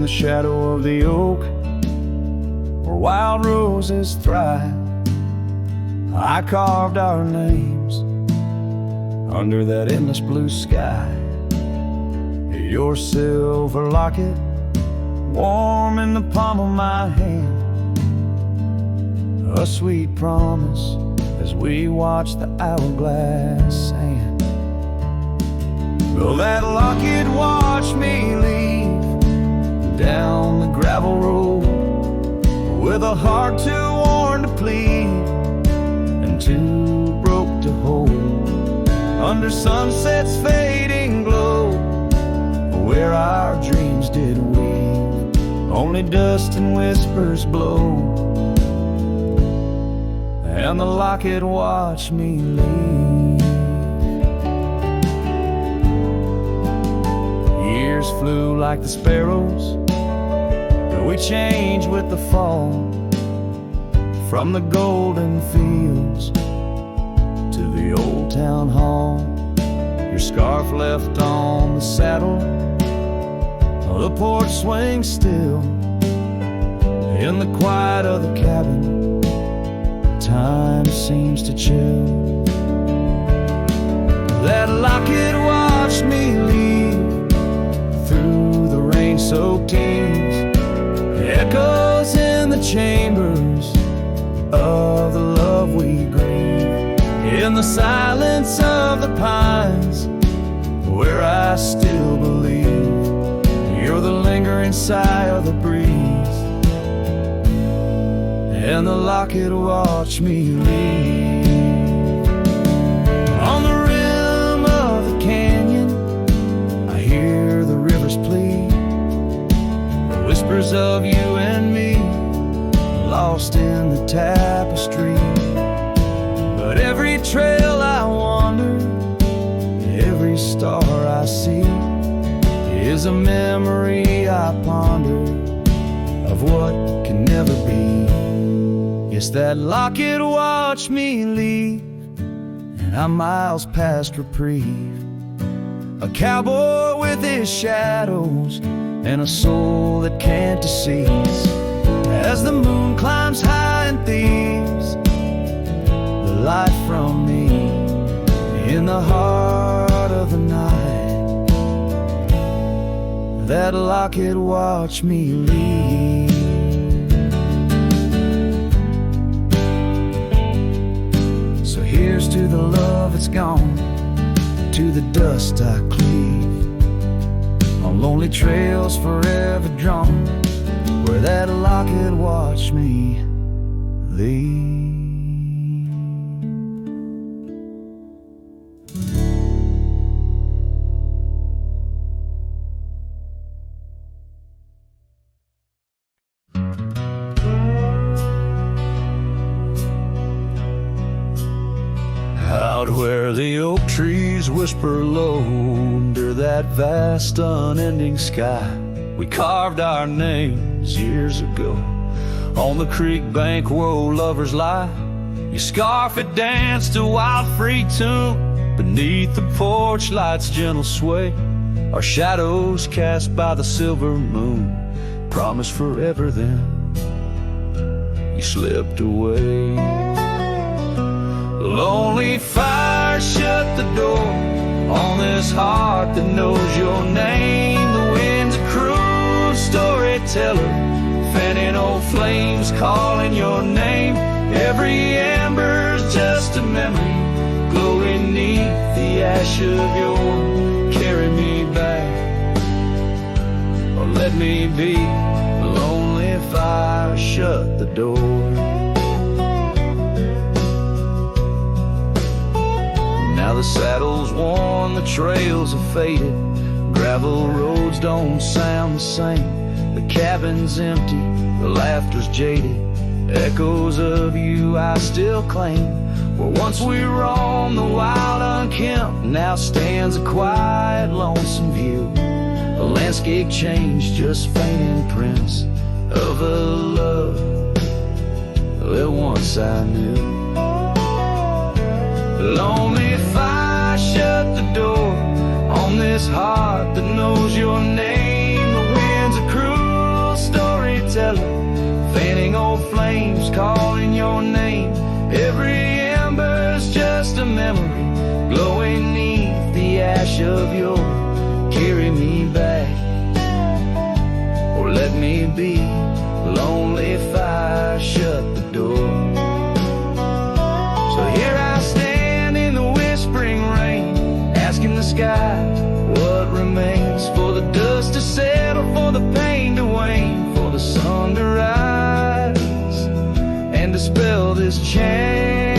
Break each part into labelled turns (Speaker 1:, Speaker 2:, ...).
Speaker 1: the shadow of the oak, where wild roses thrive, I carved our names under that endless blue sky. Your silver locket, warm in the palm of my hand, a sweet promise as we watch the hourglass sand. Will that locket watch me leave down the gravel road, with a heart too worn to plead and too broke to hold, under sunset's fading glow, where our dreams did weave, only dust and whispers blow, and the locket watched me leave. Years flew like the sparrows, but we changed with the fall, from the golden fields to the old town hall. Your scarf left on the saddle, the porch swings still. In the quiet of the cabin, time seems to chill. That locket watched me leave through the rain-soaked eaves, echoes in the chambers of the love we grieve, in the silence of the pines, where I still believe you're the lingering sigh of the breeze, and the locket watched me leave. On the rim of the canyon, I hear the river's plea, the whispers of you and me, lost in the tapestry. But every trail I wander, every star I see, is a memory I ponder of what can never be. Yes, that locket watched me leave, and I'm miles past reprieve, a cowboy with his shadows and a soul that can't deceive. As the moon climbs high and thieves the light from me, in the heart of the night, that locket watched me leave. So here's to the love that's gone, to the dust I cleave, on lonely trails forever drawn, where that locket watched me leave. Out where the oak trees whisper low, under that vast unending sky, we carved our names years ago, on the creek bank where old lovers lie. Your scarf it danced a wild free tune, beneath the porch light's gentle sway, our shadows cast by the silver moon, promised forever then, you slipped away. Lonely fire shut the door on this heart that knows your name. The wind's a cruel storyteller, fanning old flames calling your name. Every ember's just a memory, glowing neath the ash of your carry me back, or let me be. Lonely fire shut the door. Now the saddle's worn, the trails are faded, gravel roads don't sound the same. The cabin's empty, the laughter's jaded, echoes of you I still claim. Where once we roamed the wild unkempt, now stands a quiet lonesome view, a landscape changed, just faint imprints of a love that once I knew. Lonely fire shut the door on this heart that knows your name. The wind's a cruel fanning old flames, calling your name. Every ember's just a memory, glowing neath the ash of your. Carry me back, or let me be. Lonely fire, shut the door. So here I stand in the whispering rain, asking the sky what remains. For the dust to settle, for the pain to wane, for the sun to rise and dispel this chain.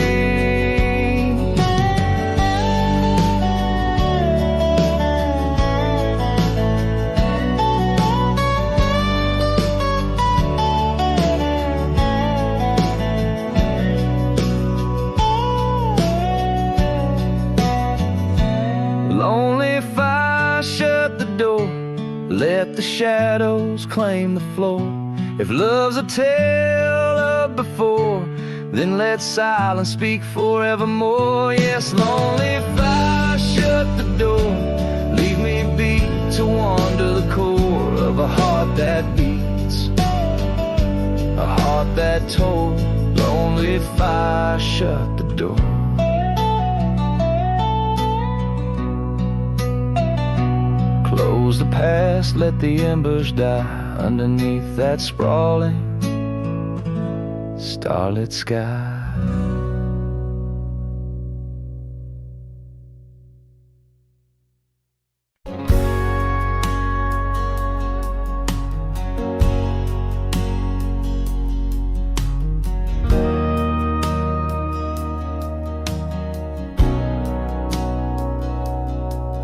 Speaker 1: Lonely fire, shut the door. Let the shadows claim the floor. If love's a tale of before, then let silence speak forevermore. Yes, lonely fire, shut the door. Leave me be to wander the core of a heart that beats, a heart that told. Lonely fire, shut the door. Close the past, let the embers die underneath that sprawling starlit sky.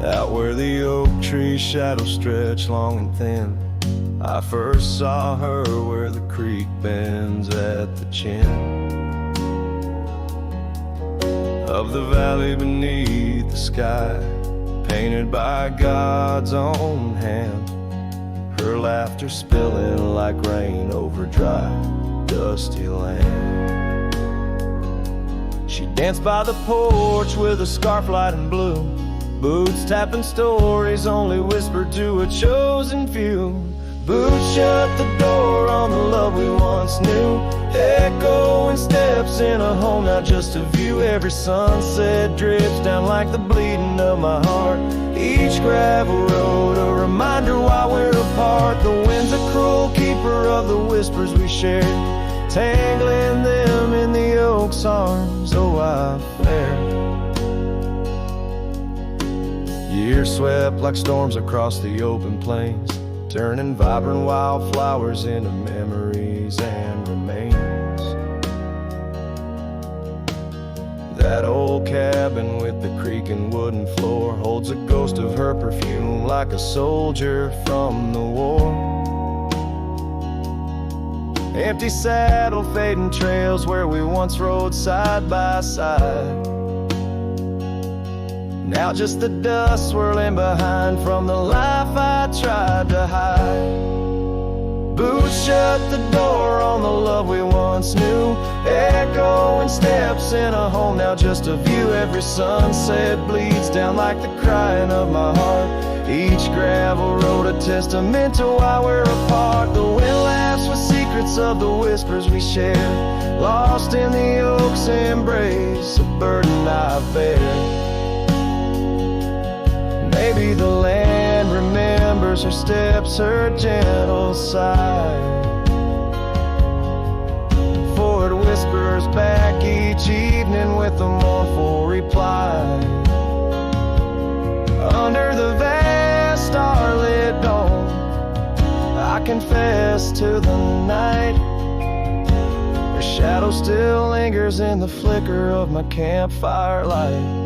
Speaker 1: Out where the oak tree shadows stretch long and thin, I first saw her where the creek bends at the chin of the valley beneath the sky, painted by God's own hand. Her laughter spilling like rain over dry, dusty land. She danced by the porch with a scarf light and blue, boots tapping stories only whispered to a chosen few. Boots shut the door on the love we once knew, echoing steps in a home, not just a view. Every sunset drips down like the bleeding of my heart. Each gravel road a reminder why we're apart. The wind's a cruel keeper of the whispers we shared, tangling them in the oak's arms. Oh, I fared. Years swept like storms across the open plains, turning vibrant wildflowers into memories and remains. That old cabin with the creaking wooden floor holds a ghost of her perfume like a soldier from the war. Empty saddle, fading trails where we once rode side by side. Now just the dust swirling behind from the life I tried to hide. Boots shut the door on the love we once knew, echoing steps in a home, now just a view. Every sunset bleeds down like the crying of my heart. Each gravel road a testament to why we're apart. The wind laughs with secrets of the whispers we shared, lost in the oak's embrace, a burden I bear. Maybe the land remembers her steps, her gentle sigh, for it whispers back each evening with a mournful reply. Under the vast starlit dome, I confess to the night, her shadow still lingers in the flicker of my campfire light.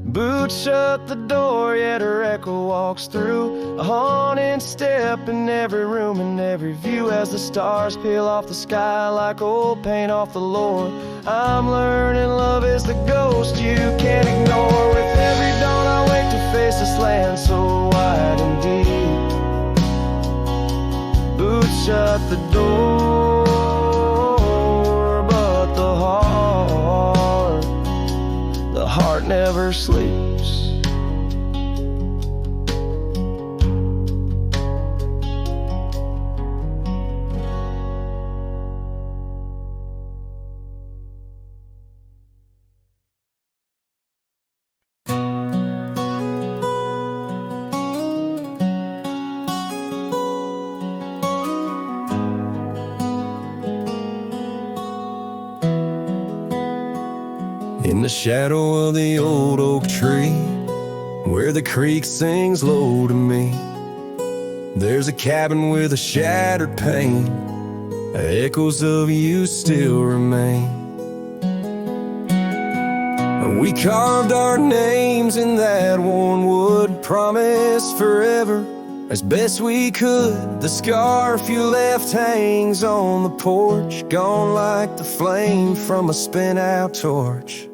Speaker 1: Boots shut the door, yet her echo walks through, a haunting step in every room and every view. As the stars peel off the sky like old paint off the lore, I'm learning love is the ghost you can't ignore. With every dawn I wake to face this land so wide and deep. Boots shut the door, but the heart never sleeps. In the shadow of the old oak tree, where the creek sings low to me, there's a cabin with a shattered pane. Echoes of you still remain. We carved our names in that worn wood, promised forever as best we could. The scarf you left hangs on the porch, gone like the flame from a spent-out torch.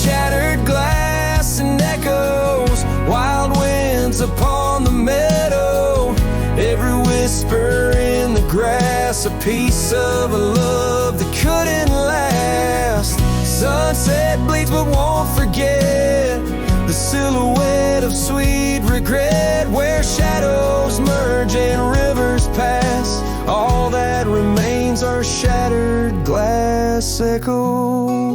Speaker 1: Shattered glass and echoes, wild winds upon the meadow, every whisper in the grass, a piece of a love that couldn't last. Sunset bleeds but won't forget the silhouette of sweet regret, where shadows merge and rivers pass. All that remains are shattered glass echoes.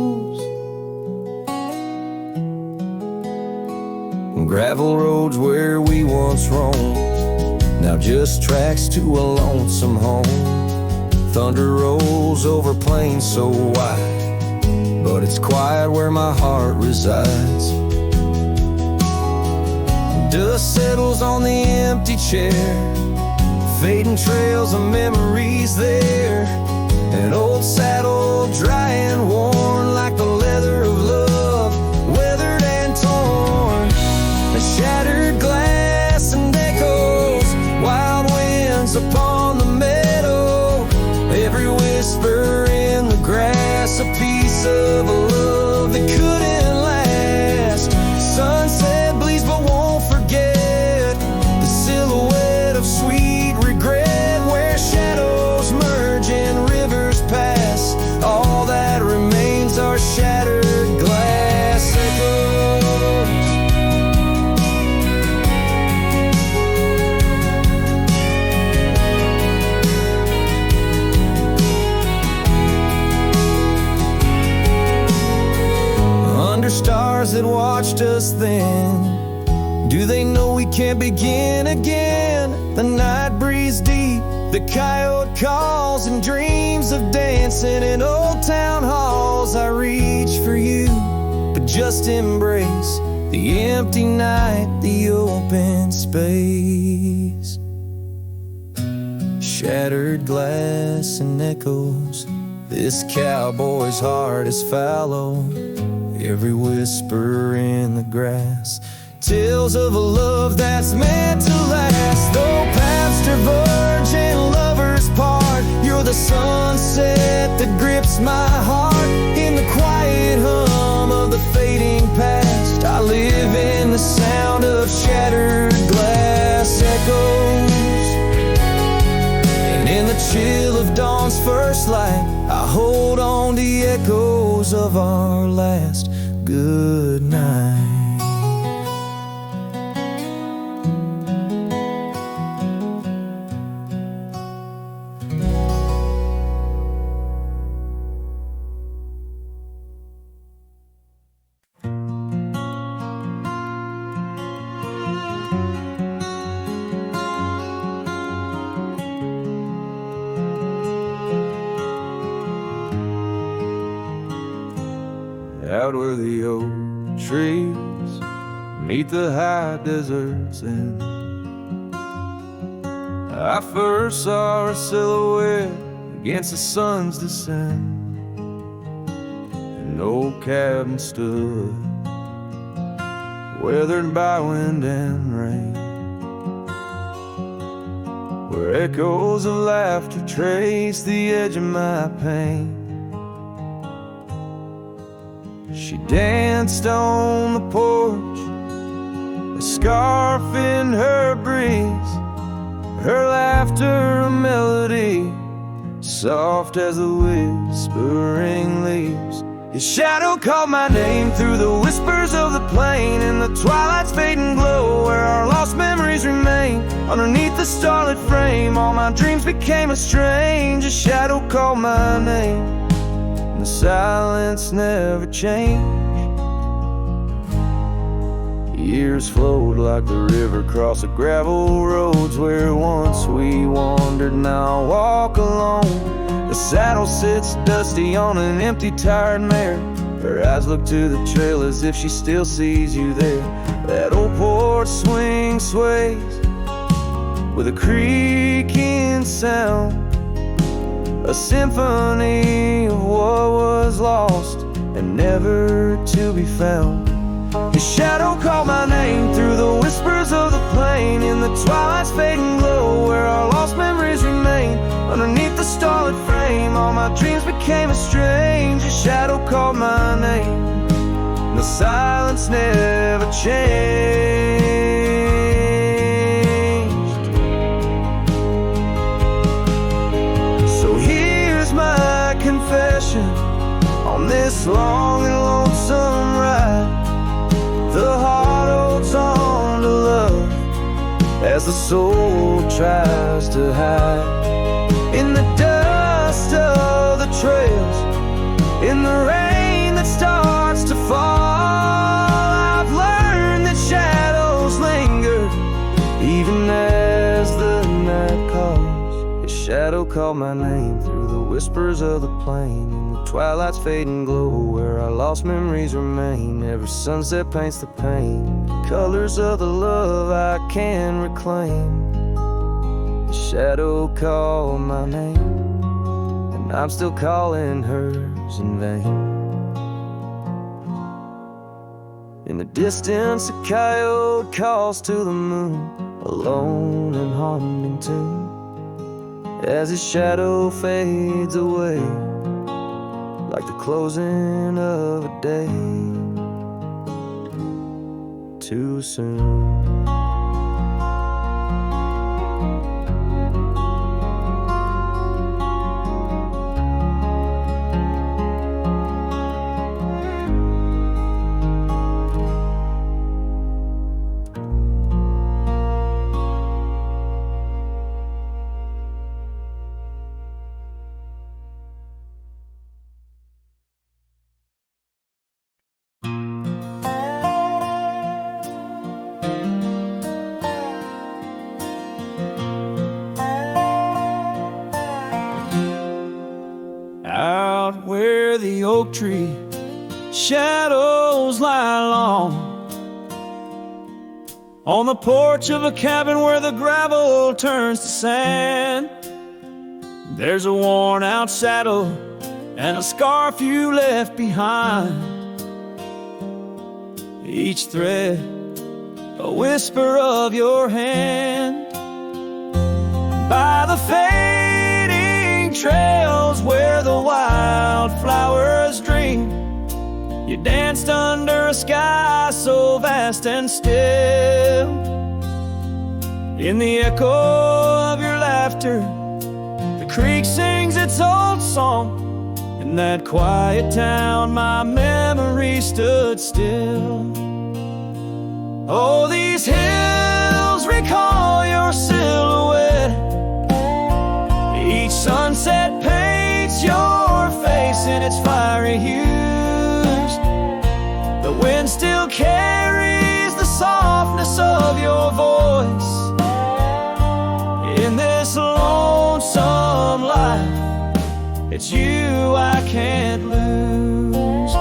Speaker 1: Gravel roads where we once roamed, now just tracks to a lonesome home. Thunder rolls over plains so wide, but it's quiet where my heart resides. Dust settles on the empty chair, fading trails of memories there. An old saddle dry and worn like the leather of love, weathered and torn. A shattered glass and echoes, wild winds upon the meadow, every whisper in the grass, a piece of a love that couldn't last. Sunset bleeds but won't forget the silhouette of sweet regret, where shadows merge and rivers pass. All that remains are shattered glass echoes. Under stars that watched us then, do they know we can't begin again? The night breeze deep, the coyote calls, and dreams of dancing in old town halls. I reach for you, but just embrace the empty night, the open space. Shattered glass and echoes, this cowboy's heart is fallow. Every whisper in the grass, tales of a love that's meant to last. Though paths diverge and lovers part, you're the sunset that grips my heart. In the quiet hum of the fading past, I live in the sound of shattered glass echoes. And in the chill of dawn's first light, I hold on to the echoes of our last good night. Out where the old trees meet the high deserts end, I first saw a silhouette against the sun's descent. An old cabin stood, weathered by wind and rain, where echoes of laughter trace the edge of my pain. She danced on the porch, a scarf in her breeze, her laughter a melody, soft as the whispering leaves. His shadow called my name through the whispers of the plain, in the twilight's fading glow, where our lost memories remain. Underneath the starlit frame, all my dreams became a strange. A shadow called my name, the silence never changed. Years flowed like the river across the gravel roads where once we wandered. Now I walk alone, the saddle sits dusty on an empty tired mare. Her eyes look to the trail as if she still sees you there. That old porch swing sways with a creaking sound, a symphony of what was lost and never to be found. His shadow called my name through the whispers of the plain, in the twilight's fading glow where our lost memories remain. Underneath the starlit frame, all my dreams became estranged. His shadow called my name, and the silence never changed. So here's my confession on this long and lonesome ride. The heart holds on to love as the soul tries to hide. In the dust of the trails, in the rain that starts to fall, I've learned that shadows linger even as the night calls. His shadow called my name through the whispers of the plain, in the twilight's fading glow where our lost memories remain. Every sunset paints the pain, the colors of the love I can reclaim. The shadow called my name, and I'm still calling hers in vain. In the distance, a coyote calls to the moon, a lone and haunting tune, as his shadow fades away like the closing of a day too soon. Out where the oak tree shadows lie long, on the porch of a cabin where the gravel turns to sand, there's a worn out saddle and a scarf you left behind. Each thread a whisper of your hand. By the fading trails where the wildflowers dream, you danced under a sky so vast and still. In the echo of your laughter, the creek sings its old song. In that quiet town, my memory stood still. Oh, these hills recall your silhouette. Each sunset paints your face in its fiery hues. The wind still carries the softness of your voice. In this lonesome life, it's you I can't lose.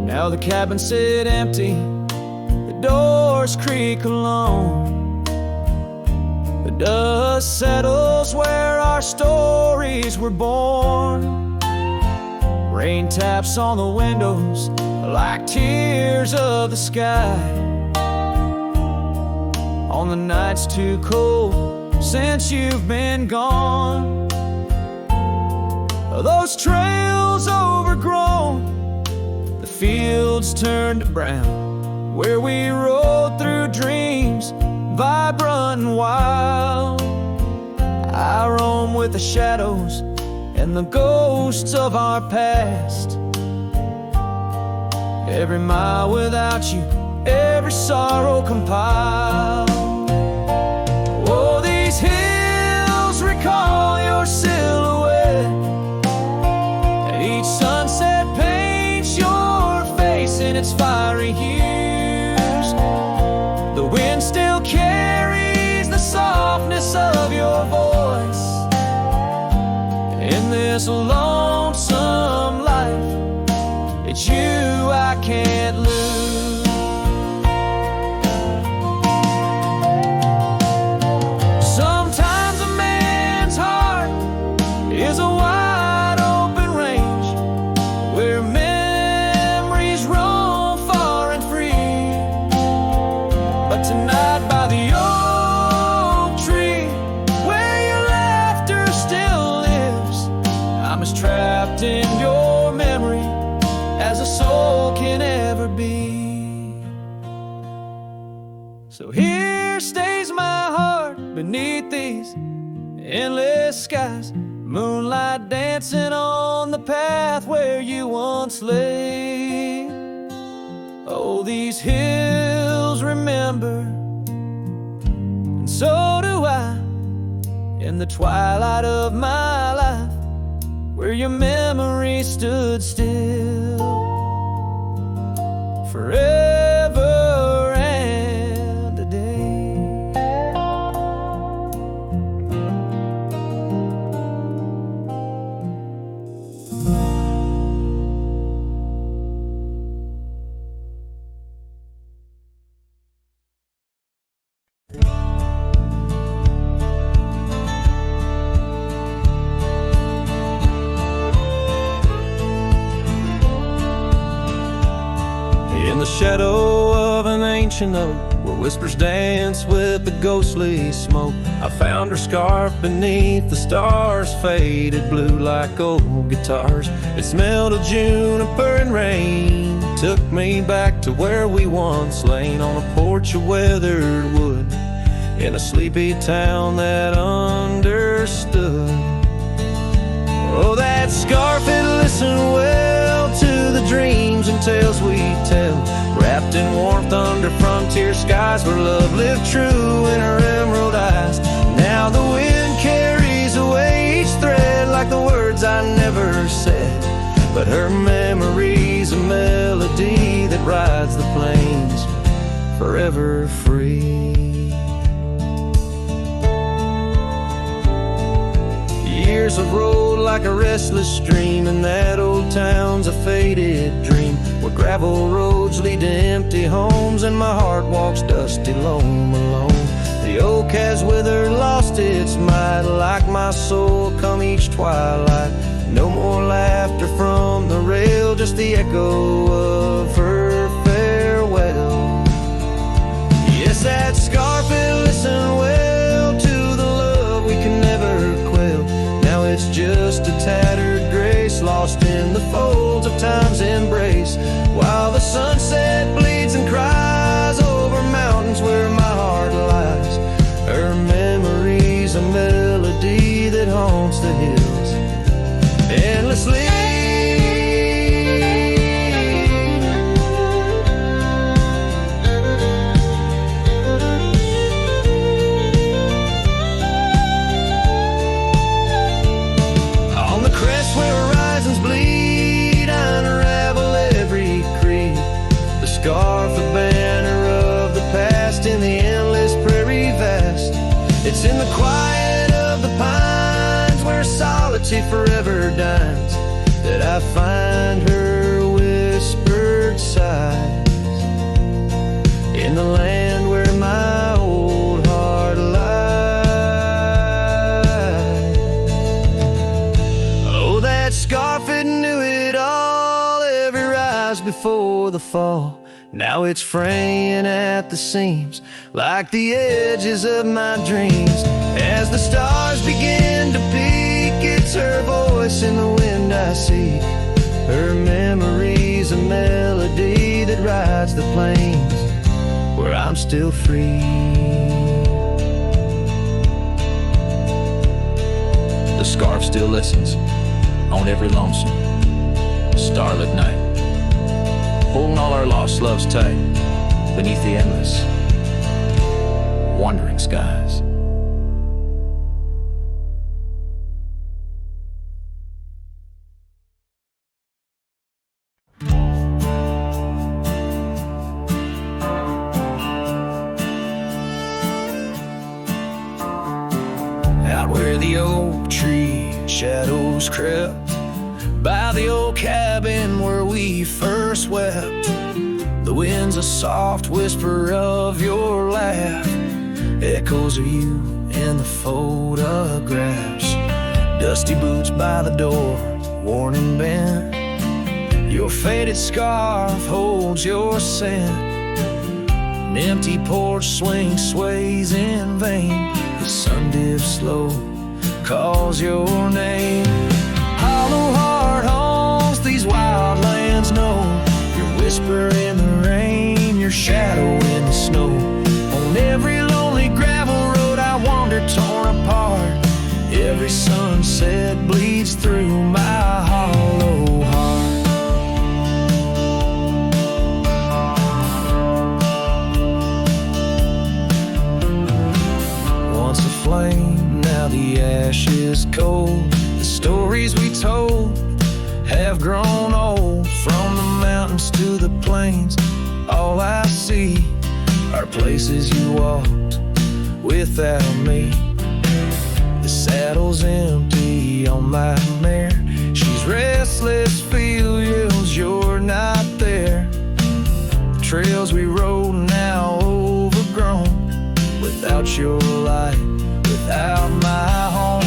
Speaker 1: Now the cabins sit empty, the doors creak alone. The dust settles where our stories were born. Rain taps on the windows like tears of the sky. On the nights too cold since you've been gone, those trails overgrown, the fields turned to brown, where we rode through dreams vibrant and wild. I roam with the shadows and the ghosts of our past. Every mile without you, every sorrow compiled. Oh, these hills recall your silhouette, and each sunset paints your face in its fiery hues. The wind still carries the softness of your voice. this lonesome life, it's you I can't lose. Sometimes a man's heart is a wide open range where memories roam far and free. But tonight by the oak tree where your laughter still lives, I'm as trapped in your memory as a soul can ever be. So here stays my heart beneath these endless skies, moonlight dancing on the path where you once lay. Oh, these hills remember, and so do I, in the twilight of my life, where your memory stood still forever and a day. In the shadow of an ancient oak, where whispers dance with the ghostly smoke, I found her scarf beneath the stars, faded blue like old guitars. It smelled of juniper and rain, took me back to where we once lain, on a porch of weathered wood, in a sleepy town that understood. Oh, that scarf, it listened well to the dreams and tales we tell, wrapped in warmth under frontier skies, where love lived true in her emerald eyes. Now the wind carries away each thread like the words I never said, but her memory's a melody that rides the plains forever free. Years have rolled like a restless stream, and that old town's a faded dream, where gravel roads lead to empty homes, and my heart walks dusty lone alone. The oak has withered, lost its might, like my soul come each twilight. No more laughter from the rail, just the echo of her farewell. Yes, that scarf, it listened well to the love we can never quell. Now it's just a tattered grace, lost in the folds of time's embrace, while the sunset bleeds and cries over mountains where my heart lies. Her memory's a melody that haunts the hills endlessly. Scarf, a banner of the past in the endless prairie vast. It's in the quiet of the pines, where solitude forever dines, that I find her whispered sighs, in the land where my old heart lies. Oh, that scarf, it knew it all, every rise before the fall. Now it's fraying at the seams, like the edges of my dreams. As the stars begin to peak, it's her voice in the wind I see. Her memory's a melody that rides the plains where I'm still free. The scarf still listens on every lonesome starlit night, holding all our lost loves tight beneath the endless, wandering skies. Out where the oak tree Shadows crept by the old cabin where we first wept. The wind's a soft whisper of your laugh, echoes of you in the photographs. Dusty boots by the door, worn and bent. Your faded scarf holds your scent. An empty porch swing sways in vain. The sun dips slow, calls your name. Hollow heart haunts these wild lands know. Your whisper in the rain, your shadow in the snow. On every lonely gravel road I wander torn apart. Every sunset bleeds through my hollow heart. Once a flame, now the ash is cold. The stories we told have grown old. From the mountains to the plains, all I see are places you walked without me. The saddle's empty on my mare. She's restless, feel yells, you're not there. The trails we rode now overgrown. Without your light, without my home.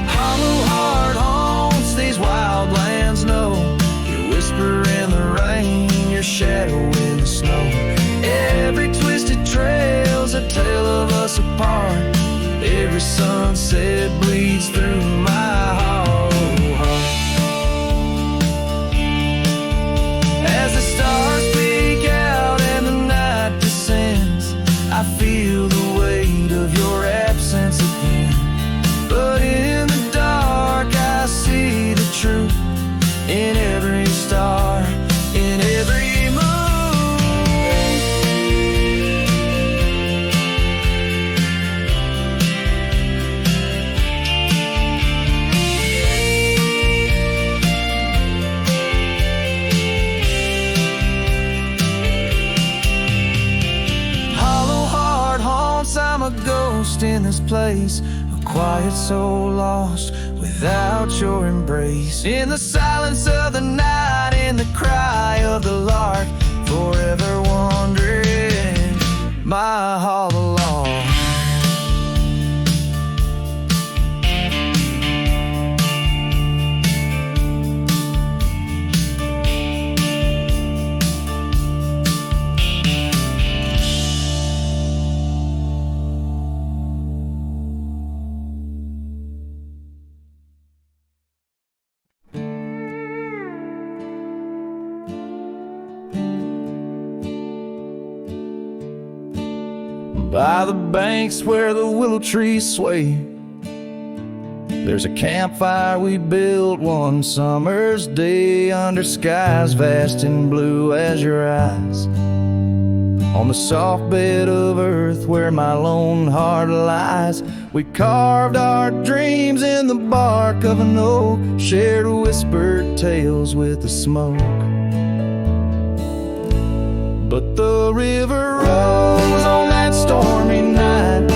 Speaker 1: Hollow heart haunts these wild lands know. Your whisper in the rain, your shadow in the snow. Every twisted trail's a tale of us apart. Every sunset bleeds through my hollow heart. As the stars peek out and the night descends, I feel the weight of your absence again. But in the dark I see the truth in every star, in every I'm a ghost in this place, a quiet soul lost without your embrace. In the silence of the night, in the cry of the lark, forever wandering my hollow log. By the banks where the willow trees sway, there's a campfire we built one summer's day under skies vast and blue as your eyes. On the soft bed of earth where my lone heart lies, we carved our dreams in the bark of an oak, shared whispered tales with the smoke. But the river rose on that stormy night,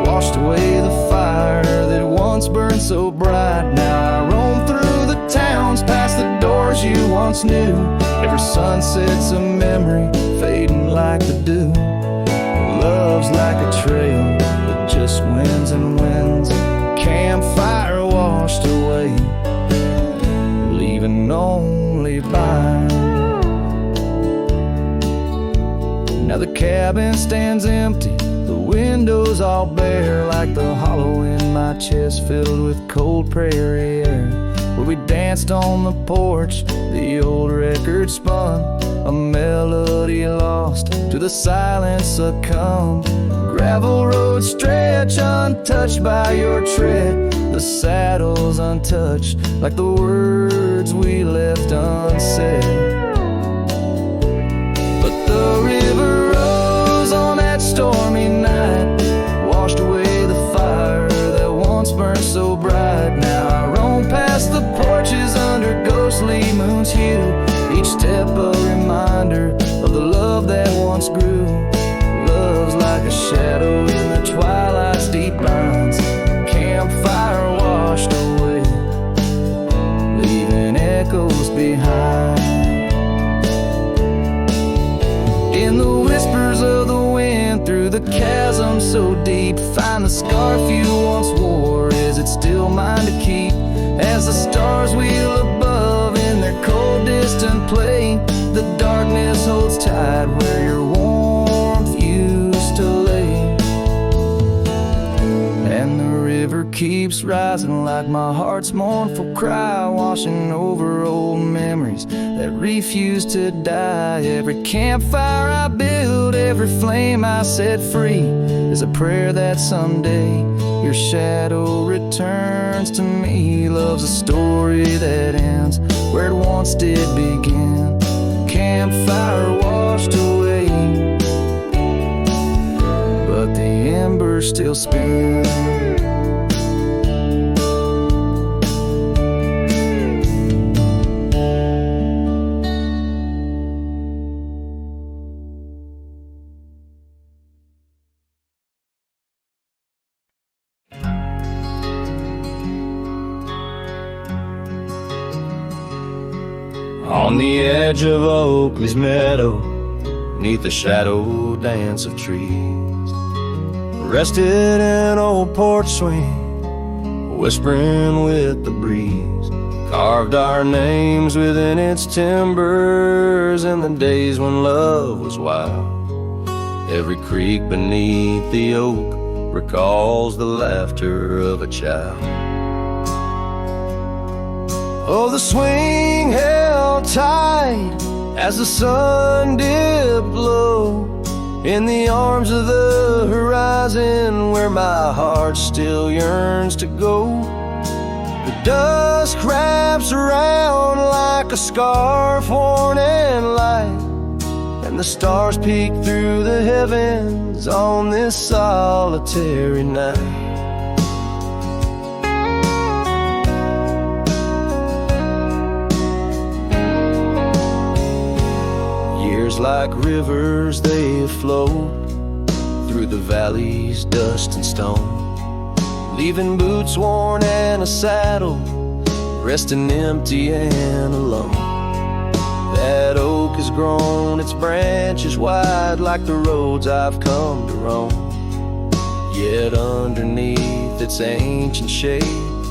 Speaker 1: washed away the fire that once burned so bright. Now I roam through the towns, past the doors you once knew. Every sunset's a memory, fading like the dew. Love's like a trail that just wins and wins. Campfire washed away, leaving only by. Now the cabin stands empty, the windows all bare, like the hollow in my chest filled with cold prairie air. Where we danced on the porch, the old record spun, a melody lost to the silence succumbed. Gravel road stretch untouched by your tread, the saddle's untouched like the words we left unsaid. But the river rose on that stormy night, washed away the fire that once burned so bright. Now I roam past the porches under ghostly moon's hue, each step a reminder of the love that once grew. Love's like a shadow in the twilight's deep lines, campfire washed away. the scarf you once wore, is it still mine to keep? As the stars wheel above in their cold distant play, the darkness holds tight where your warmth used to lay. And the river keeps rising like my heart's mournful cry, washing over old memories that refuse to die. Every campfire I build, every flame I set free, is a prayer that someday your shadow returns to me. Love's a story that ends where it once did begin. Campfire washed away, but the embers still spin. On the edge of Oakley's meadow, neath the shadow dance of trees, rested an old porch swing, whispering with the breeze. Carved our names within its timbers in the days when love was wild. Every creek beneath the oak recalls the laughter of a child. Oh, the swing held tight as the sun dipped low in the arms of the horizon where my heart still yearns to go. The dusk wraps around like a scarf worn and light, and the stars peek through the heavens on this solitary night. Like rivers they flow through the valleys, dust and stone, leaving boots worn and a saddle, resting empty and alone. That oak has grown its branches wide like the roads I've come to roam, yet underneath its ancient shade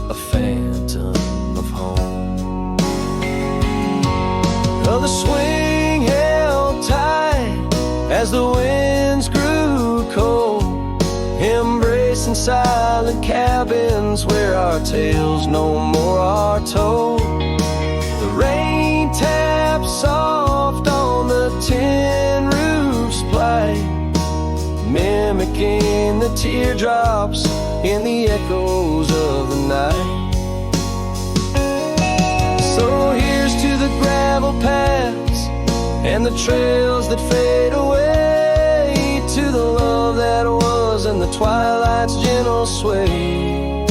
Speaker 1: a phantom of home. Oh, the swing held tight as the winds grew cold, embracing silent cabins where our tales no more are told. The rain taps soft on the tin roof's plight, mimicking the teardrops in the echoes of the night. So here's to the gravel paths and the trails that fade away, to the love that was and the twilight's gentle sway.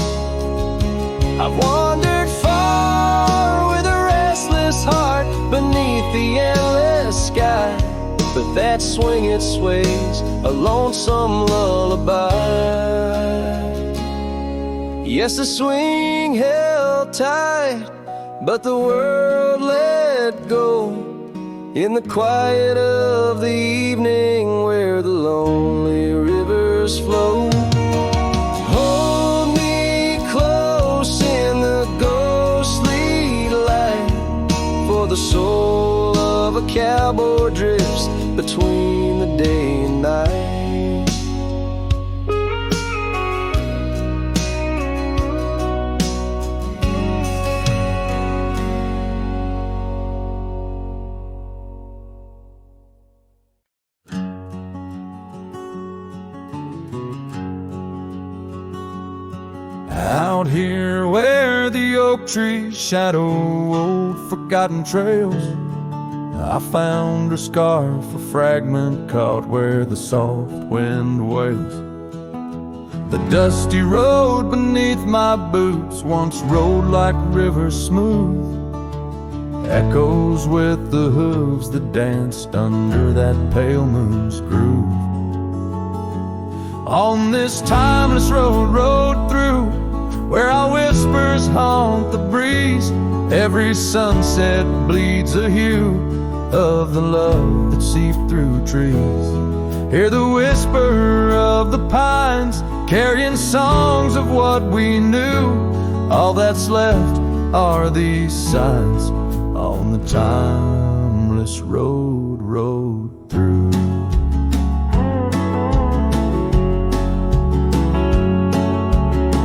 Speaker 1: I've wandered far with a restless heart beneath the endless sky, but that swing it sways a lonesome lullaby. Yes, the swing held tight, but the world let go in the quiet of the evening where the lonely rivers flow. Hold me close in the ghostly light, for the soul of a cowboy drifts between the day and night. Out here where the oak trees shadow old forgotten trails, I found a scarf, a fragment caught where the soft wind wails. The dusty road beneath my boots once rolled like rivers smooth, echoes with the hooves that danced under that pale moon's groove. On this timeless road rode through, where our whispers haunt the breeze, every sunset bleeds a hue of the love that seeped through trees. Hear the whisper of the pines carrying songs of what we knew. All that's left are these signs on the timeless road through.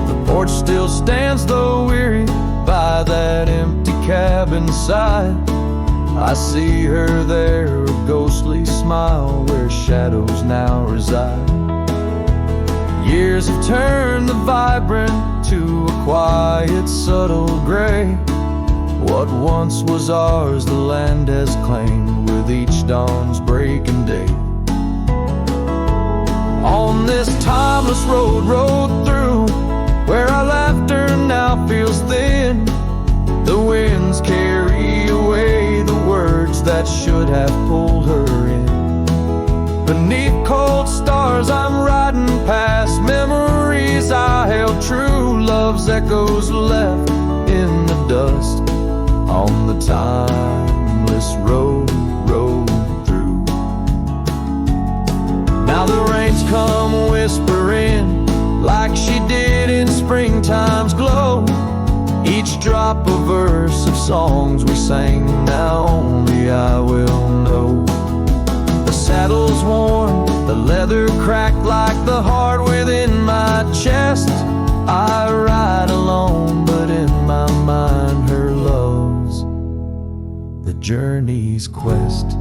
Speaker 1: The porch still stands though weary by that empty cabin side. I see her there, a ghostly smile where shadows now reside. Years have turned the vibrant to a quiet, subtle gray. What once was ours, the land has claimed with each dawn's breaking day. On this timeless road through, where our laughter now feels thin, the winds carry away the words that should have pulled her in. Beneath cold stars I'm riding past memories I held true. Love's echoes left in the dust on the timeless road through. Now the rains come whispering like she did in springtime's glow. Each drop a verse of songs we sang, now only I will know. The saddle's worn, the leather cracked like the heart within my chest. I ride alone, but in my mind her love's the journey's quest.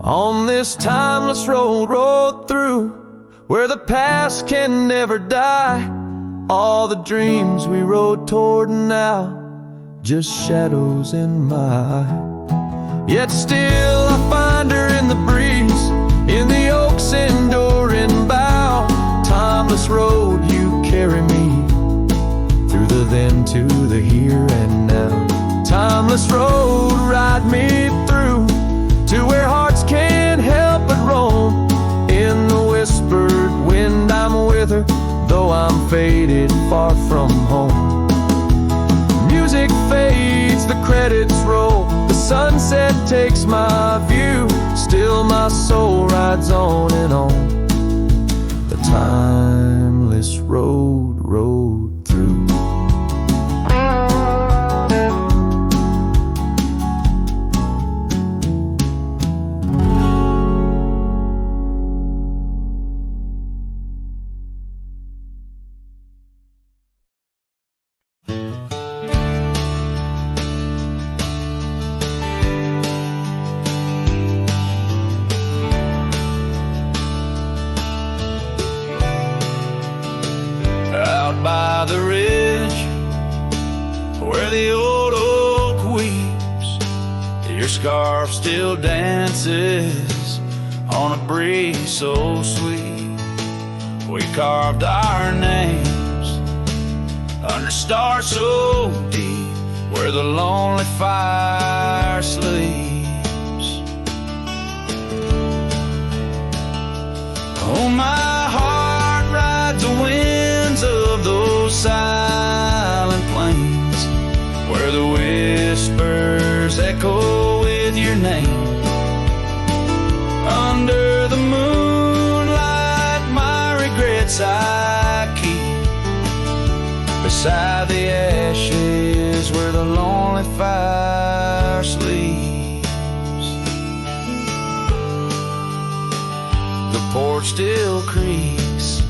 Speaker 1: On this timeless road through, where the past can never die, all the dreams we rode toward now, just shadows in my eye. Yet still I find her in the breeze, in the oak's enduring bough. Timeless road, you carry me through the then to the here and now. Timeless road, ride me through to where hearts can't help but roam. In the whispered wind I'm with her, though I'm faded far from home. Music fades, the credits roll, the sunset takes my view. Still my soul rides on and on the timeless road through. By the ridge, where the old oak weeps, your scarf still dances on a breeze so sweet. We carved our names under stars so deep, where the lonely fire sleeps. Oh, my heart rides the winds of those silent plains, where the whispers echo with your name. Under the moonlight, my regrets I keep beside the ashes where the lonely fire sleeps. The porch still creaks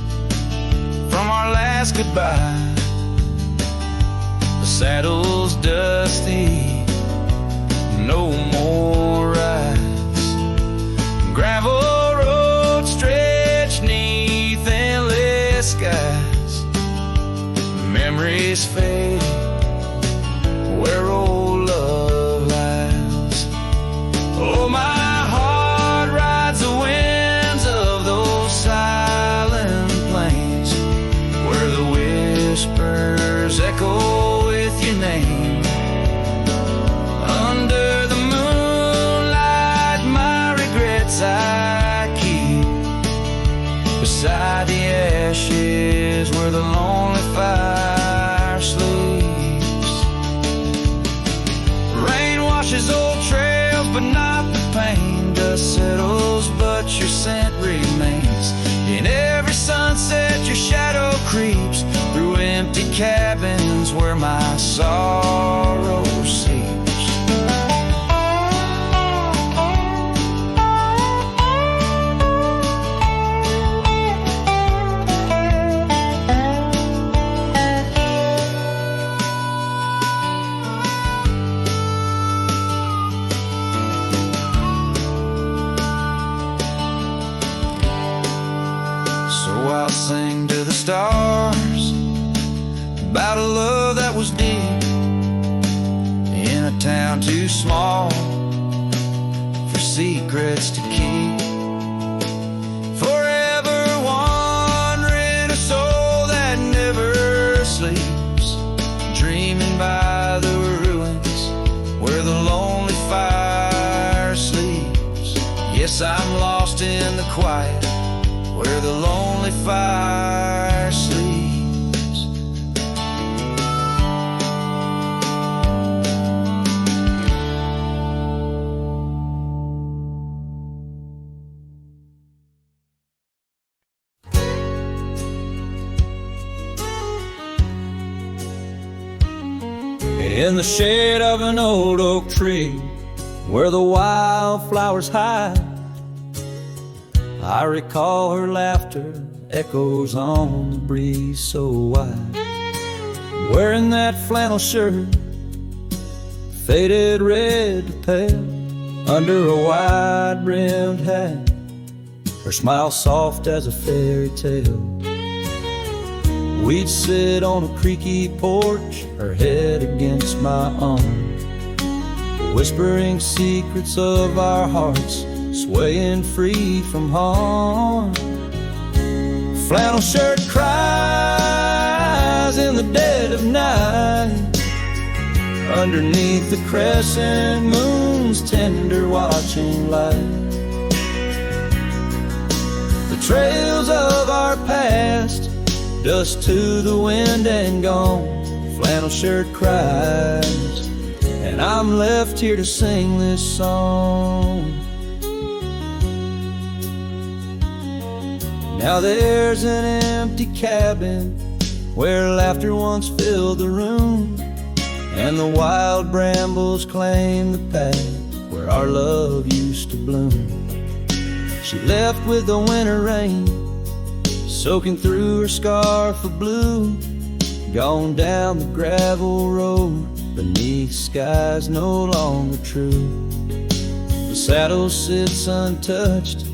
Speaker 1: from our last goodbye. The saddle's dusty, no more rides. Gravel roads stretch neath endless skies. Memories fade where old love lies. Oh, my heart rides the winds of those silent plains, where the whispers echo with your name. Under the moonlight, my regrets I keep beside the ashes where the lonely fire sleeps. Rain washes old trails, but not the pain. Dust settles, but stars, about a love that was deep in a town too small for secrets to keep. Forever wandering, a soul that never sleeps, dreaming by the ruins where the lonely fire sleeps. Yes, I'm lost in the quiet where the lonely fire sleeps. In the shade of an old oak tree where the wildflowers hide, I recall her laughter echoes on the breeze so wide. Wearing that flannel shirt, faded red to pale, under a wide-brimmed hat, her smile soft as a fairy tale. We'd sit on a creaky porch, her head against my arm, whispering secrets of our hearts, swaying free from harm. Flannel shirt cries in the dead of night, underneath the crescent moon's tender watching light. The trails of our past, dust to the wind and gone. Flannel shirt cries, and I'm left here to sing this song. Now there's an empty cabin where laughter once filled the room, and the wild brambles claim the path where our love used to bloom. She left with the winter rain soaking through her scarf of blue, gone down the gravel road beneath skies no longer true. The saddle sits untouched,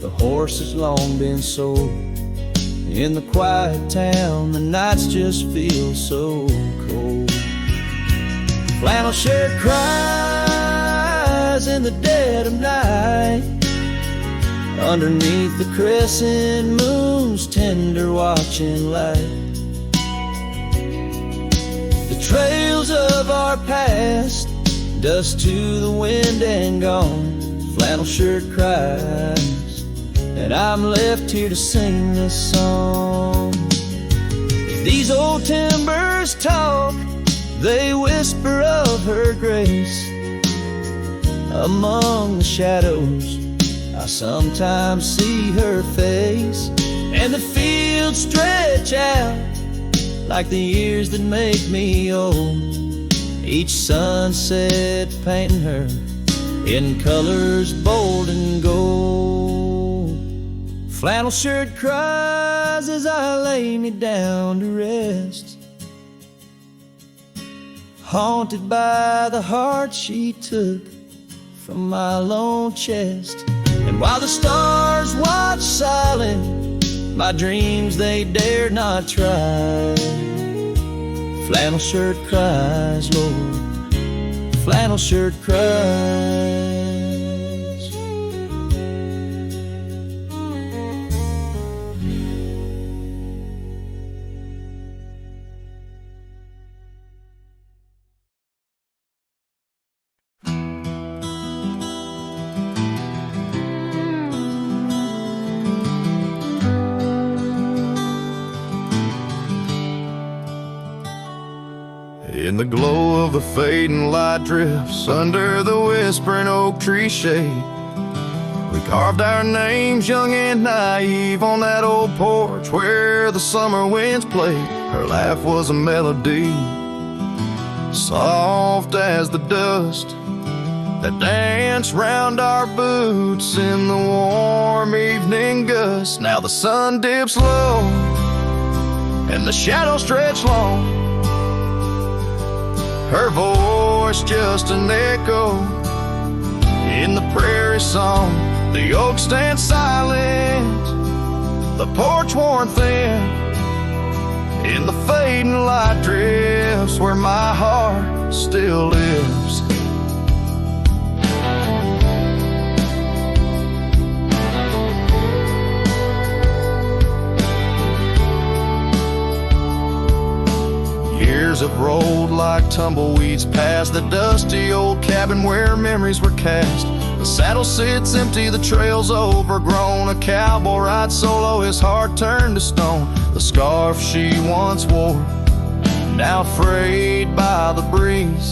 Speaker 1: the horse has long been sold. In the quiet town, the nights just feel so cold. Flannel shirt cries in the dead of night, underneath the crescent moon's tender watching light. The trails of our past, dust to the wind and gone. Flannel shirt cries, and I'm left here to sing this song. These old timbers talk, they whisper of her grace. Among the shadows, I sometimes see her face, and the fields stretch out like the years that make me old. Each sunset painting her in colors bold and gold. Flannel shirt cries as I lay me down to rest, haunted by the heart she took from my lone chest. And while the stars watch silent, my dreams they dare not try. Flannel shirt cries, Lord, flannel shirt cries.
Speaker 2: In the glow of the fading light drifts under the whispering oak tree shade, we carved our names young and naive on that old porch where the summer winds played. Her laugh was a melody, soft as the dust that danced round our boots in the warm evening gust. Now the sun dips low and the shadows stretch long, her voice just an echo in the prairie song. The oak stands silent, the porch worn thin, in the fading light drifts where my heart still lives. Years have rolled like tumbleweeds past the dusty old cabin where memories were cast. The saddle sits empty, the trail's overgrown. A cowboy rides solo, his heart turned to stone. The scarf she once wore, now frayed by the breeze,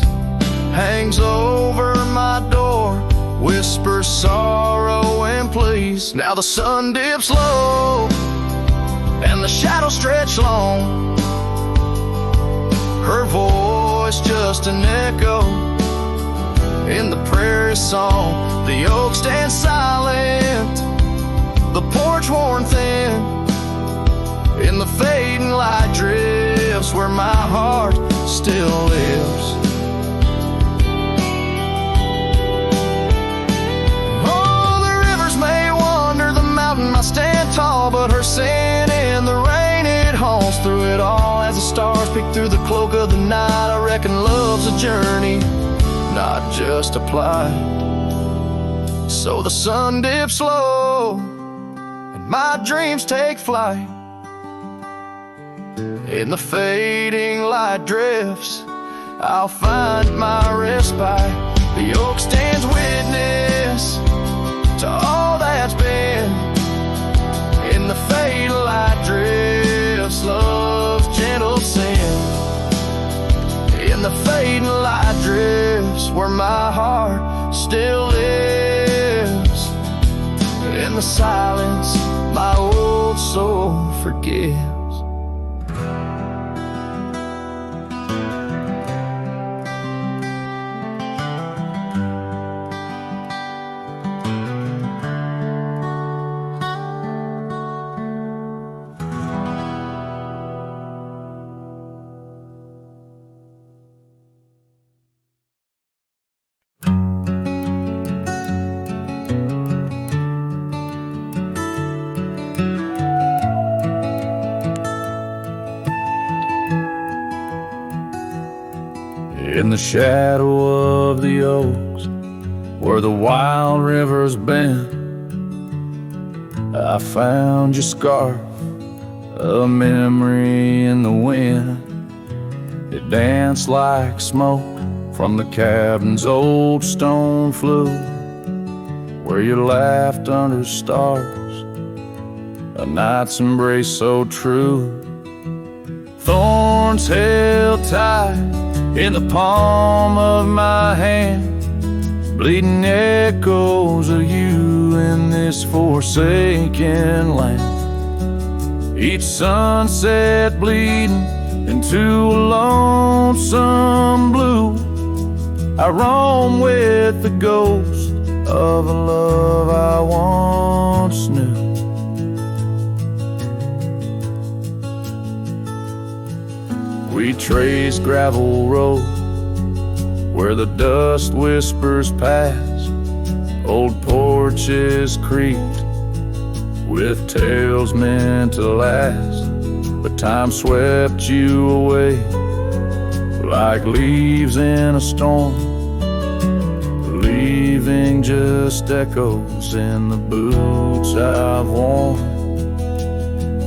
Speaker 2: hangs over my door, whispers sorrow and please. Now the sun dips low and the shadows stretch long, her voice just an echo in the prairie song. The oak stands silent, the porch worn thin, in the fading light drifts where my heart still lives. Oh, the rivers may wander, the mountain might stand tall, but her sin in the rain, it haunts through it all. As the stars peek through the cloak of the night, I reckon love's a journey, not just a plight. So the sun dips low and my dreams take flight. In the fading light drifts, I'll find my respite. The oak stands witness to all that's been. In the fading light drifts, love's gentle sin. In the fading light drifts where my heart still lives. In the silence, my old soul forgives. In the shadow of the oaks, where the wild rivers bend, I found your scarf, a memory in the wind. It danced like smoke from the cabin's old stone flue, where you laughed under stars, a night's embrace so true. Thorns held tight in the palm of my hand, bleeding echoes of you in this forsaken land. Each sunset bleeding into a lonesome blue, I roam with the ghost of a love I once knew. We trace gravel road where the dust whispers past, old porches creaked with tales meant to last. But time swept you away like leaves in a storm, leaving just echoes in the boots I've worn.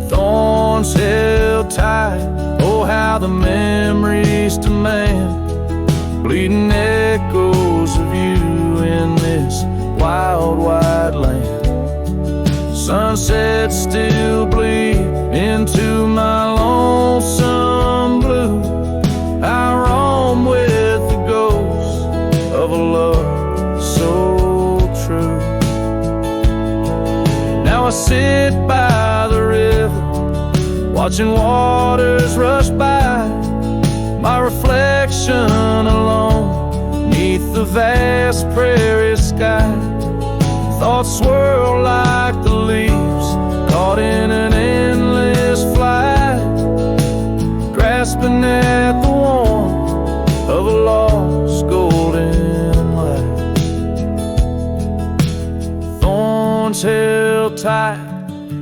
Speaker 2: Thorns held tight, oh how the memories demand, bleeding echoes of you in this wild wide land. Sunsets still bleed into my lonesome blue, I roam with the ghost of a love so true. Now I sit by the river, watching waters rush by, my reflection alone neath the vast prairie sky. Thoughts swirl like the leaves caught in an endless flight, grasping at the warmth of a lost golden light. Thorns held tight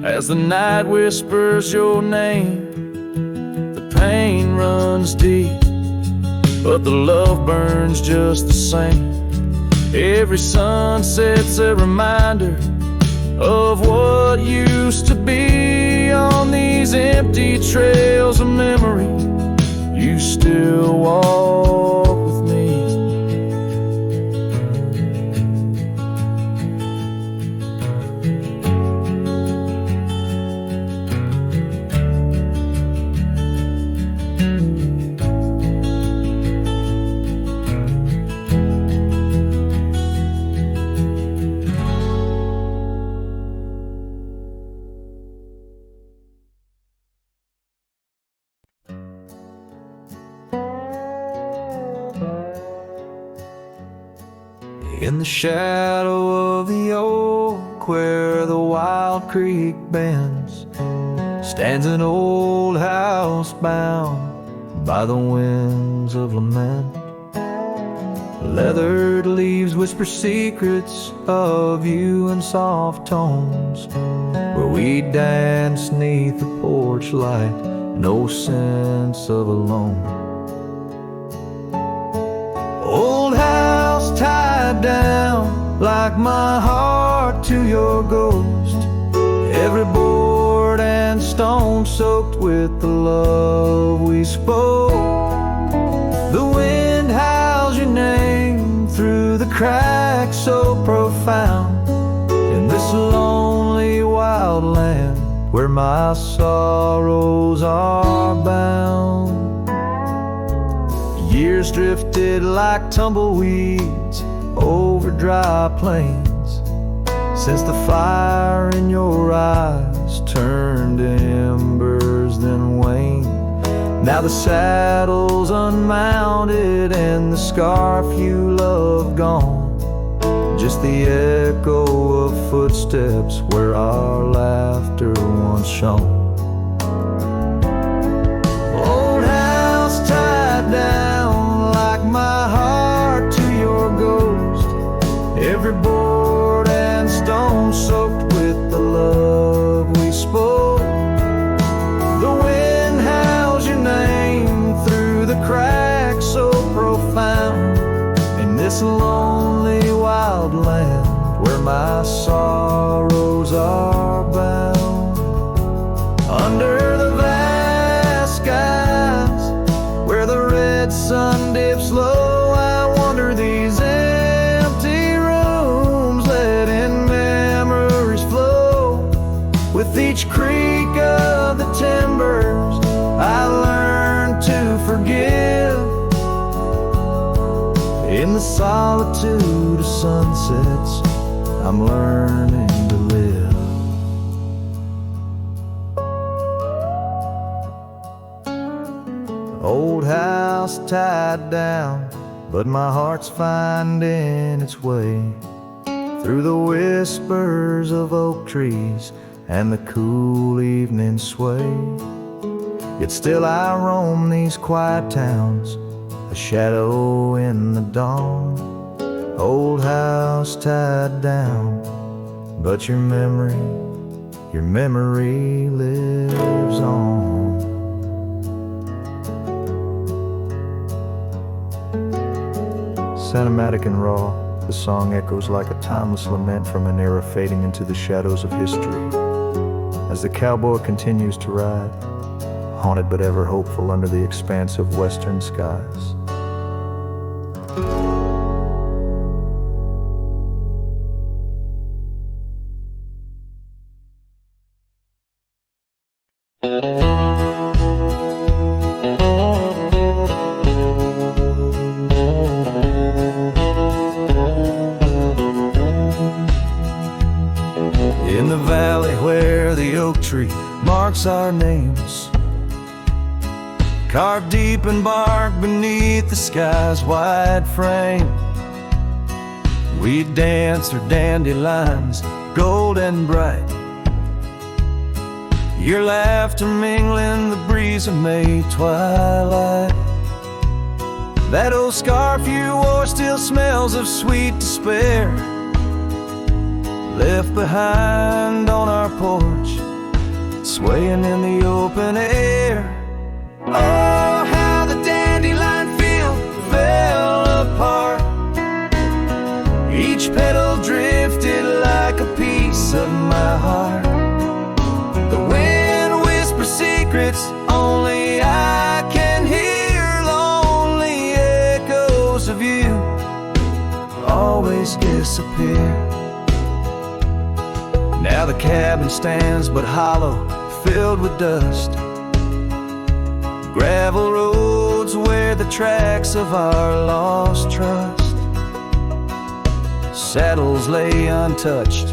Speaker 1: As the night whispers your name, the pain runs deep, but the love burns just the same. Every sunset's a reminder of what used to be. On these empty trails of memory, you still walk with me. In the shadow of the oak where the wild creek bends, stands an old house bound by the winds of lament. Leathered leaves whisper secrets of you in soft tones, where we dance 'neath the porch light, no sense of alone. Old house tied down like my heart to your ghost, every board and stone soaked with the love we spoke. The wind howls your name through the cracks so profound, in this lonely wild land where my sorrows are bound. Years drifted like tumbleweeds over dry plains, since the fire in your eyes turned to embers then waned. Now the saddle's unmounted and the scarf you love gone, just the echo of footsteps where our laughter once shone. Old house tied down like my heart to your ghost, every board and stone soaked with the love we spoke. The wind howls your name through the cracks so profound, in this lonely wild land where my sorrows are bound. Under the vast skies where the red sun dips low, I wander these empty rooms, letting memories flow. With each creak of the timbers, I learn to forgive. In the solitude of sunsets, I'm learning to live. Old house tied down, but my heart's finding its way through the whispers of oak trees and the cool evening sway. Yet still I roam these quiet towns, a shadow in the dawn. Old house tied down, but your memory lives on. Cinematic and raw, the song echoes like a timeless lament from an era fading into the shadows of history. As the cowboy continues to ride, haunted but ever hopeful under the expanse of western skies. In the valley where the oak tree marks our names, carved deep in bark beneath the sky's wide frame, we dance our dandelions, gold and bright, your laughter mingling the breeze of May twilight. That old scarf you wore still smells of sweet despair, left behind on our porch swaying in the open air. Oh, how the dandelion field fell apart. Each petal drifted like a piece of my heart. The wind whispers secrets only I can hear. Lonely echoes of you always disappear. Now the cabin stands but hollow, filled with dust. Gravel roads where the tracks of our lost trust. Saddles lay untouched,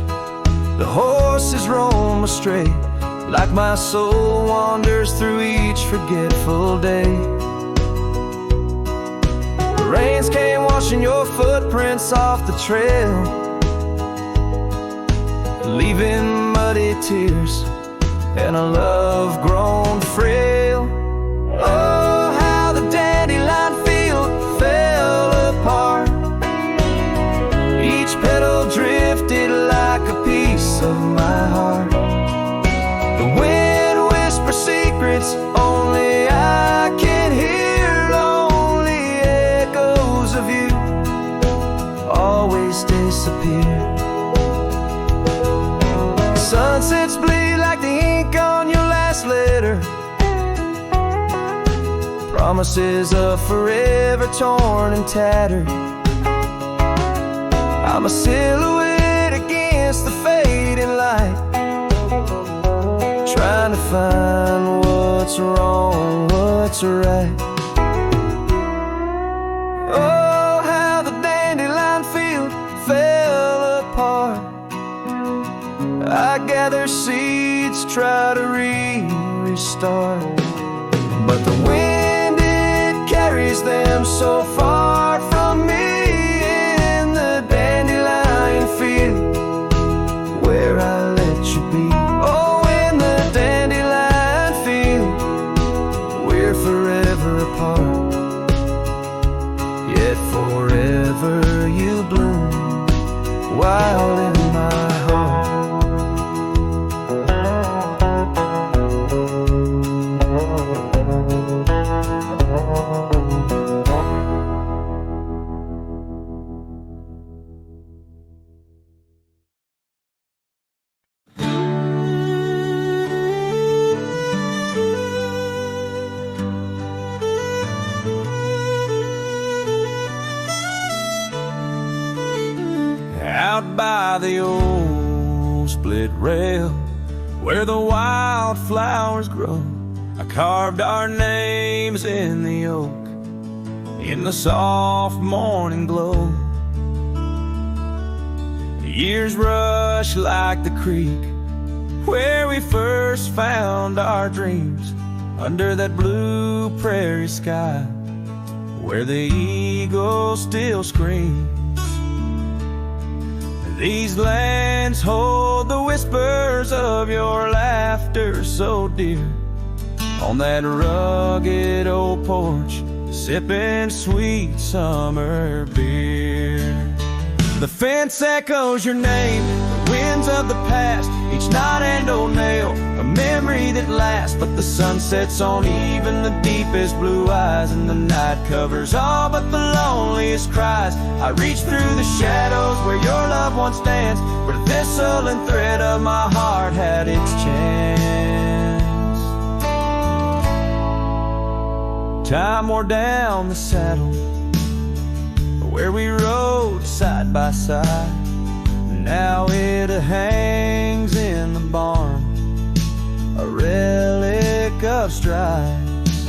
Speaker 1: the horses roam astray, like my soul wanders through each forgetful day. The rains came washing your footprints off the trail, leaving muddy tears and a love grown frail. Oh, how the dandelion field fell apart. Each petal drifted like a piece of my heart. The wind whispers secrets only I can hear. Lonely echoes of you always disappear. Sunsets bleed like the ink on your last letter. Promises of forever torn and tattered. I'm a silhouette against the fading light, trying to find what's wrong, what's right. Oh, how the dandelion field fell apart. I gather seeds, try to restart, but the wind, it carries them so far from me. In the dandelion field where I let you be. Oh, in the dandelion field we're forever apart, yet forever you bloom wild in my heart. Out by the old split rail where the wildflowers grow, I carved our names in the oak in the soft morning glow. The years rush like the creek where we first found our dreams, under that blue prairie sky where the eagle still screams. These lands hold the whispers of your laughter so dear, on that rugged old porch, sipping sweet summer beer. The fence echoes your name, the winds of the past, each knot and old nail, a memory that lasts. But the sun sets on even the deepest blue eyes, and the night covers all but the loneliest cries. I reach through the shadows where your love once danced, where the thistle and thread of my heart had its chance. Time wore down the saddle where we rode side by side. Now it hangs in the barn, a relic of strides.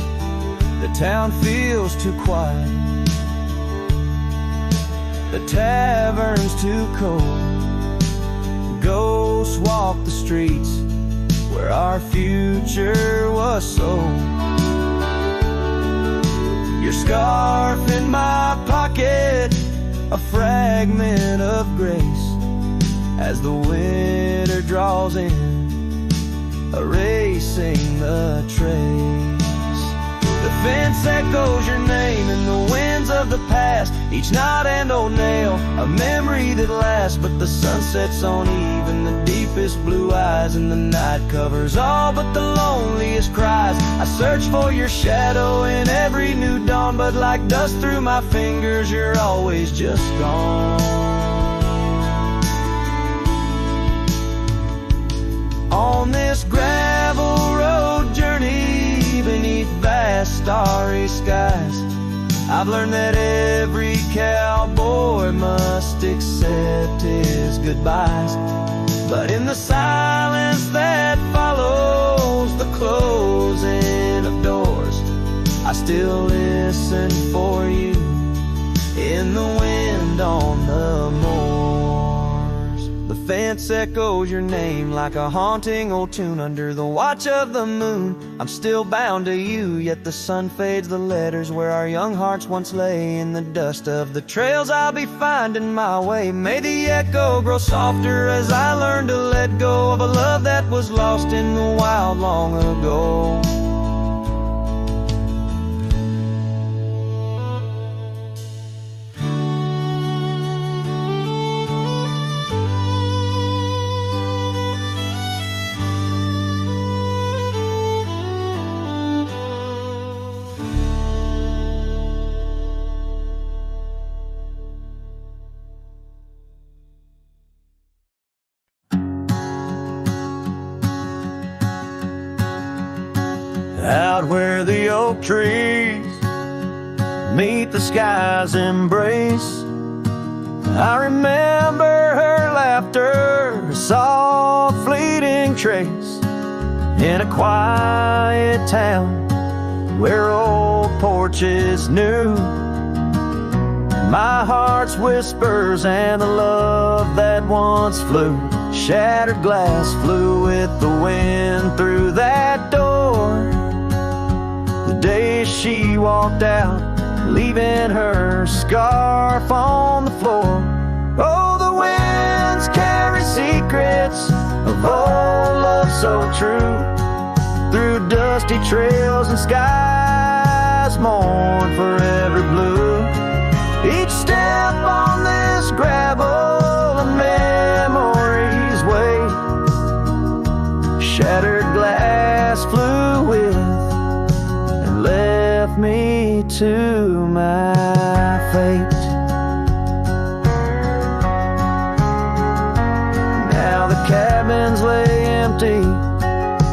Speaker 1: The town feels too quiet, the tavern's too cold. Ghosts walk the streets where our future was sold. Your scarf in my pocket, a fragment of grace, as the winter draws in, erasing the trace. The fence echoes your name in the winds of the past. Each knot and old nail, a memory that lasts. But the sun sets on eve in the deepest blue eyes, and the night covers all but the loneliest cries. I search for your shadow in every new dawn, but like dust through my fingers, you're always just gone. On this gravel road journey beneath vast starry skies, I've learned that every cowboy must accept his goodbyes. But in the silence that follows the closing of doors, I still listen for you in the wind on the moors. The fence echoes your name like a haunting old tune under the watch of the moon. I'm still bound to you, yet the sun fades the letters where our young hearts once lay. In the dust of the trails I'll be finding my way. May the echo grow softer as I learn to let go of a love that was lost in the wild long ago. Out where the oak trees meet the sky's embrace, I remember her laughter, a soft fleeting trace in a quiet town where old porches knew my heart's whispers and the love that once flew. Shattered glass flew with the wind through that door the day she walked out, leaving her scarf on the floor. Oh, the winds carry secrets of old love so true, through dusty trails and skies mourn forever blue. Each step on this gravel a memory's way, shattered glass flew with and left me to my fate. Now the cabins lay empty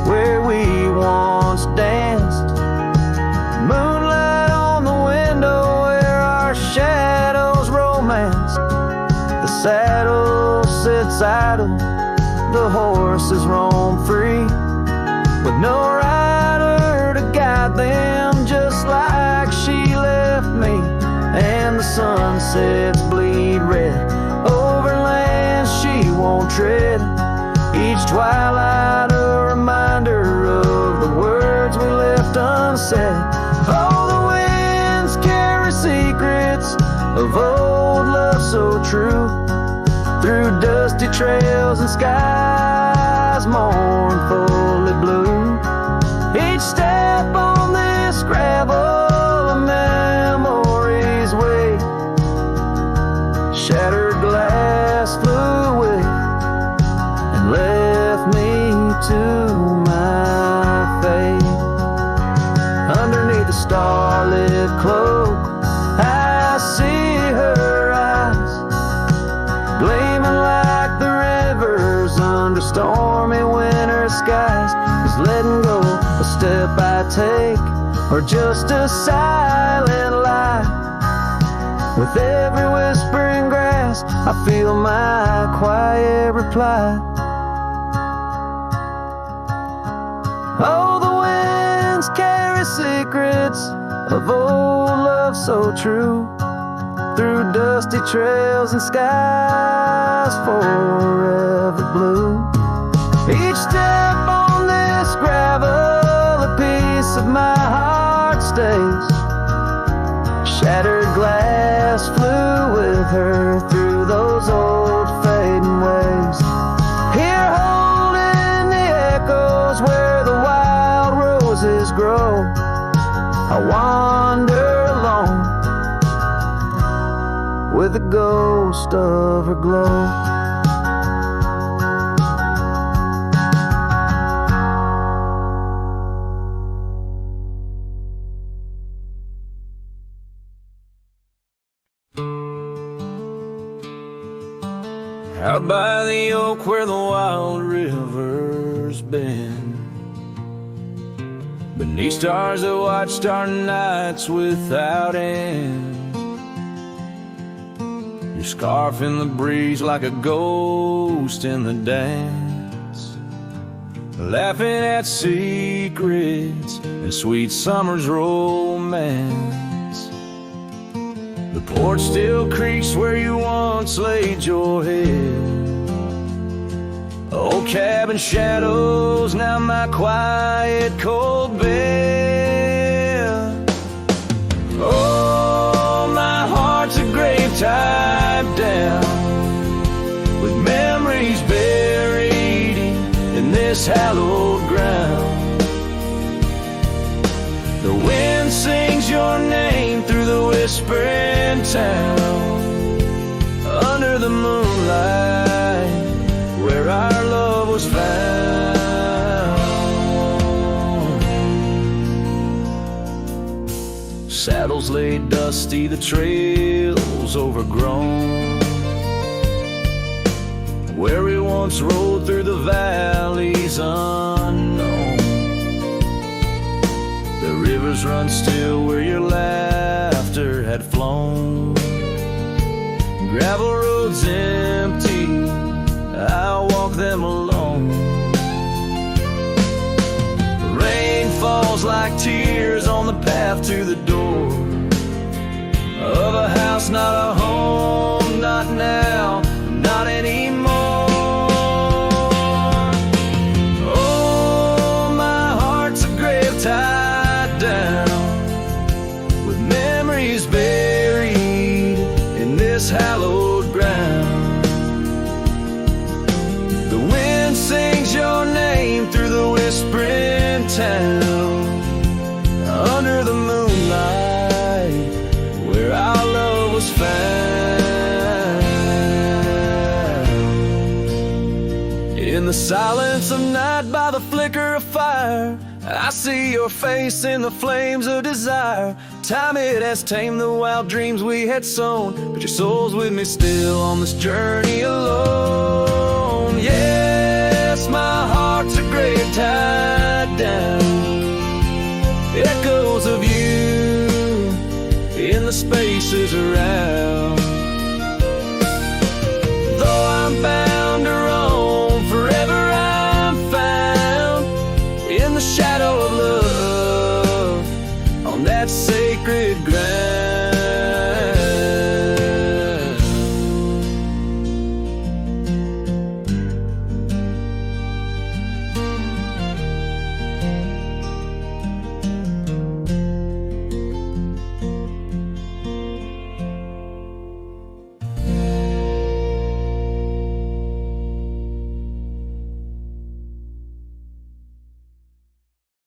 Speaker 1: where we once danced, moonlight on the window where our shadows romanced. The saddle sits idle, the horses roam free, with no rider to guide them, just like she left me. And the sunsets bleed red over lands she won't tread, each twilight a reminder of the words we left unsaid. Oh, the winds carry secrets of old love so true, through dusty trails and skies mournfully blue. Each step on this gravel a memory's way, shattered glass flew with and left me to my fate. Underneath the starlit cloak I see her eyes, gleaming like the rivers under stormy winter skies. Is letting go a step I take, or just a silent lie? With every whispering grass I feel my quiet reply. Oh, the winds carry secrets of old love so true, through dusty trails and skies forever blue. Each step on this gravel a piece of my heart stays, shattered glass flew with her through those old fading ways. Here holding the echoes where the wild roses grow, I wander alone with the ghost of her glow. Out by the oak where the wild river's been, beneath stars that watched our nights without end. Your scarf in the breeze like a ghost in the dance, laughing at secrets and sweet summer's romance. The porch still creaks where you once laid your head. Old cabin shadows, now my quiet cold bed. Oh, my heart's a grave tied down, with memories buried in this hallowed ground. The wind sings your name through the whispering town, under the moonlight where our love was found. Saddles laid dusty, the trails overgrown, where we once rode through the valleys unknown. The rivers run still where your laughter had flown. Gravel roads empty, I'll walk them alone. Rain falls like tears on the path to the door of a house, not a home, not now, not anymore. Oh, my heart's a grave tied down, with memories buried in this hallowed ground. The wind sings your name through the whispering town, under the moonlight where our love was found. In the silence of night by the flicker of fire, I see your face in the flames of desire. Time it has tamed the wild dreams we had sown, but your soul's with me still on this journey alone. Yes, my heart's a grave time